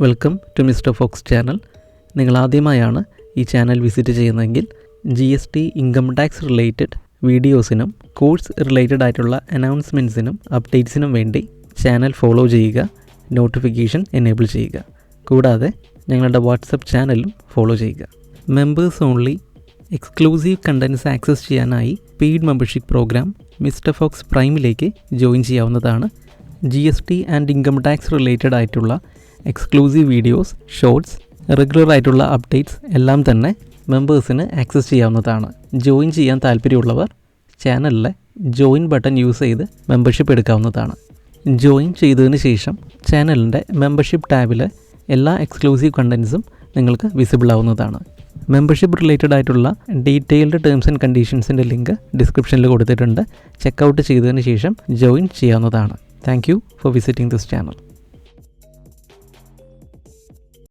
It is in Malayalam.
Welcome to mister Fox channel. നിങ്ങൾ ആദ്യമായാണ് ഈ ചാനൽ വിസിറ്റ് ചെയ്യുന്നതെങ്കിൽ GST ഇൻകം ടാക്സ് റിലേറ്റഡ് വീഡിയോസിനും കോഴ്സ് റിലേറ്റഡ് ആയിട്ടുള്ള അനൗൺസ്മെൻറ്റ്സിനും അപ്ഡേറ്റ്സിനും വേണ്ടി ചാനൽ ഫോളോ ചെയ്യുക, നോട്ടിഫിക്കേഷൻ എനേബിൾ ചെയ്യുക. കൂടാതെ ഞങ്ങളുടെ വാട്സപ്പ് ചാനലും ഫോളോ ചെയ്യുക. Members only exclusive contents access ചെയ്യാനായി paid membership programme mister Fox പ്രൈമിലേക്ക് ജോയിൻ ചെയ്യാവുന്നതാണ്. GST and income tax related ആയിട്ടുള്ള എക്സ്ക്ലൂസീവ് വീഡിയോസ്, ഷോർട്സ്, റെഗുലർ ആയിട്ടുള്ള അപ്ഡേറ്റ്സ് എല്ലാം തന്നെ മെമ്പേഴ്സിന് ആക്സസ് ചെയ്യാവുന്നതാണ്. ജോയിൻ ചെയ്യാൻ താല്പര്യമുള്ളവർ ചാനലിലെ ജോയിൻ ബട്ടൺ യൂസ് ചെയ്ത് മെമ്പർഷിപ്പ് എടുക്കാവുന്നതാണ്. ജോയിൻ ചെയ്തതിന് ശേഷം ചാനലിൻ്റെ മെമ്പർഷിപ്പ് ടാബിലെ എല്ലാ എക്സ്ക്ലൂസീവ് കണ്ടൻറ്റ്സും നിങ്ങൾക്ക് വിസിബിൾ ആവുന്നതാണ്. മെമ്പർഷിപ്പ് റിലേറ്റഡ് ആയിട്ടുള്ള ഡീറ്റെയിൽഡ് ടേംസ് ആൻഡ് കണ്ടീഷൻസിൻ്റെ ലിങ്ക് ഡിസ്ക്രിപ്ഷനിൽ കൊടുത്തിട്ടുണ്ട്. ചെക്കൗട്ട് ചെയ്തതിന് ശേഷം ജോയിൻ ചെയ്യാവുന്നതാണ്. Thank you for visiting this channel.